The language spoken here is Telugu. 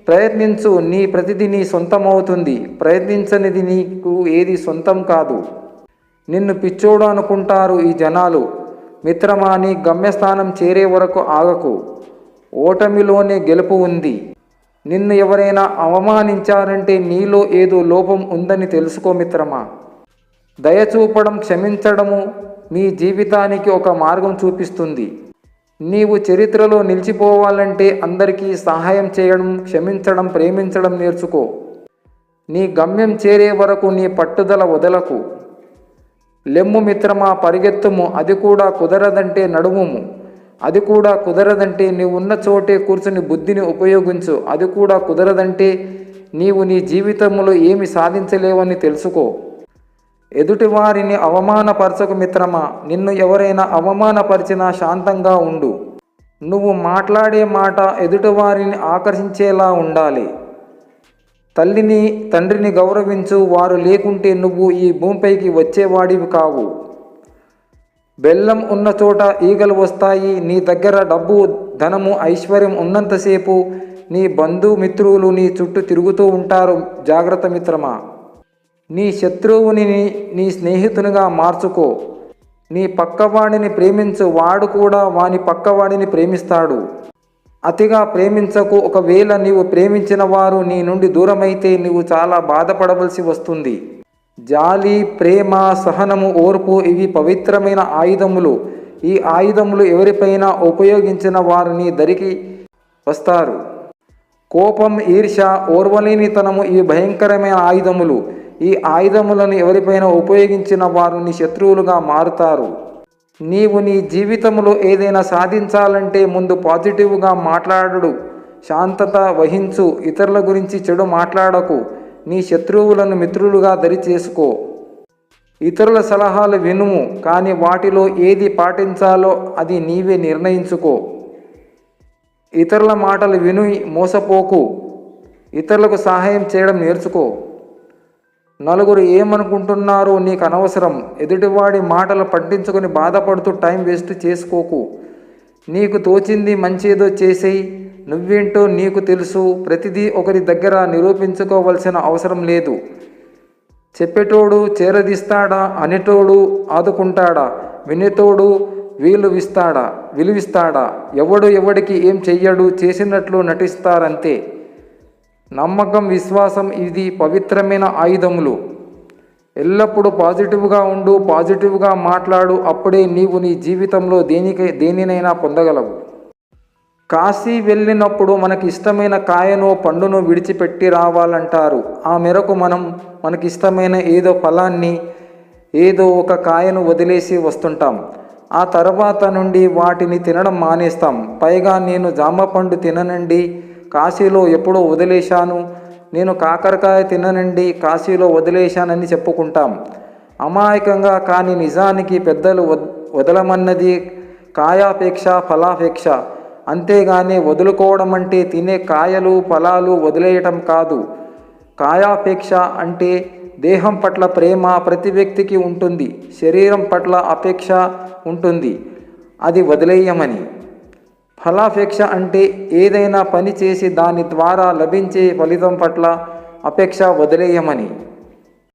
ప్రయత్నించు, నీ ప్రతిదీ నీ సొంతమవుతుంది. ప్రయత్నించనిది నీకు ఏది సొంతం కాదు. నిన్ను పిచ్చోడు అనుకుంటారు ఈ జనాలు. మిత్రమా, నీ గమ్యస్థానం చేరే వరకు ఆగకు. ఓటమిలోనే గెలుపు ఉంది. నిన్ను ఎవరైనా అవమానించారంటే నీలో ఏదో లోపం ఉందని తెలుసుకో మిత్రమా. దయచూపడం, క్షమించడము మీ జీవితానికి ఒక మార్గం చూపిస్తుంది. నీవు చరిత్రలో నిలిచిపోవాలంటే అందరికీ సహాయం చేయడం, క్షమించడం, ప్రేమించడం నేర్చుకో. నీ గమ్యం చేరే వరకు నీ పట్టుదల వదలకు. లెమ్ము మిత్రమా, పరిగెత్తుము. అది కూడా కుదరదంటే నడుముము. అది కూడా కుదరదంటే నీవున్న చోటే కూర్చుని బుద్ధిని ఉపయోగించు. అది కూడా కుదరదంటే నీవు నీ జీవితంలో ఏమి సాధించలేవని తెలుసుకో. ఎదుటివారిని అవమానపరచకు మిత్రమా. నిన్ను ఎవరైనా అవమానపరిచినా శాంతంగా ఉండు. నువ్వు మాట్లాడే మాట ఎదుటివారిని ఆకర్షించేలా ఉండాలి. తల్లిని, తండ్రిని గౌరవించు. వారు లేకుంటే నువ్వు ఈ భూమిపైకి వచ్చేవాడివి కావు. బెల్లం ఉన్న చోట ఈగలు వస్తాయి. నీ దగ్గర డబ్బు, ధనము, ఐశ్వర్యం ఉన్నంతసేపు నీ బంధుమిత్రులు నీ చుట్టూ తిరుగుతూ ఉంటారు. జాగ్రత్త మిత్రమా. నీ శత్రువుని నీ స్నేహితునిగా మార్చుకో. నీ పక్కవాడిని ప్రేమించు, వాడు కూడా వాని పక్కవాడిని ప్రేమిస్తాడు. అతిగా ప్రేమించకు. ఒకవేళ నీవు ప్రేమించిన వారు నీ నుండి దూరమైతే నీవు చాలా బాధపడవలసి వస్తుంది. జాలి, ప్రేమ, సహనము, ఓర్పు ఇవి పవిత్రమైన ఆయుధములు. ఈ ఆయుధములు ఎవరిపైనా ఉపయోగించిన వారు నీ దరికి వస్తారు. కోపం, ఈర్ష్య, ఓర్వలేనితనము ఇవి భయంకరమైన ఆయుధములు. ఈ ఆయుధములను ఎవరిపైన ఉపయోగించిన వారు నీ శత్రువులుగా మారుతారు. నీవు నీ జీవితంలో ఏదైనా సాధించాలంటే ముందు పాజిటివ్గా మాట్లాడు. శాంతత వహించు. ఇతరుల గురించి చెడు మాట్లాడకు. నీ శత్రువులను మిత్రులుగా దరి చేసుకో. ఇతరుల సలహాలు వినుము, కానీ వాటిలో ఏది పాటించాలో అది నీవే నిర్ణయించుకో. ఇతరుల మాటలు విను మోసపోకు. ఇతరులకు సహాయం చేయడం నేర్చుకో. నలుగురు ఏమనుకుంటున్నారో నీకు అనవసరం. ఎదుటివాడి మాటలు పట్టించుకొని బాధపడుతూ టైం వేస్ట్ చేసుకోకు. నీకు తోచింది మంచేదో చేసేయి. నువ్వేంటో నీకు తెలుసు. ప్రతిదీ ఒకరి దగ్గర నిరూపించుకోవాల్సిన అవసరం లేదు. చెప్పేటోడు చేరదీస్తాడా, అనేటోడు ఆదుకుంటాడా, వినేటోడు విలువిస్తాడా? ఎవడు ఎవడికి ఏం చెయ్యడు, చేసినట్లు నటిస్తారంతే. నమ్మకం, విశ్వాసం ఇది పవిత్రమైన ఆయుధములు. ఎల్లప్పుడూ పాజిటివ్గా ఉండు, పాజిటివ్గా మాట్లాడు. అప్పుడే నీవు నీ జీవితంలో దేనినైనా పొందగలవు. కాశీ వెళ్ళినప్పుడు మనకి ఇష్టమైన కాయను, పండును విడిచిపెట్టి రావాలంటారు. ఆ మేరకు మనకిష్టమైన ఏదో ఫలాన్ని, ఏదో ఒక కాయను వదిలేసి వస్తుంటాం. ఆ తర్వాత నుండి వాటిని తినడం మానేస్తాం. పైగా నేను జామ పండు తిననండి, కాశీలో ఎప్పుడో వదిలేశాను. నేను కాకరకాయ తిననండి, కాశీలో వదిలేశానని చెప్పుకుంటాం అమాయకంగా. కానీ నిజానికి పెద్దలు వదలమన్నది కాయాపేక్ష, ఫలాపేక్ష. అంతేగాని వదులుకోవడం అంటే తినే కాయలు, ఫలాలు వదిలేయటం కాదు. కాయాపేక్ష అంటే దేహం పట్ల ప్రేమ ప్రతి వ్యక్తికి ఉంటుంది. శరీరం పట్ల అపేక్ష ఉంటుంది, అది వదిలేయమని. ఫలాపేక్ష అంటే ఏదైనా పని చేసి దాని ద్వారా లభించే ఫలితం పట్ల అపేక్ష వదిలేయమని.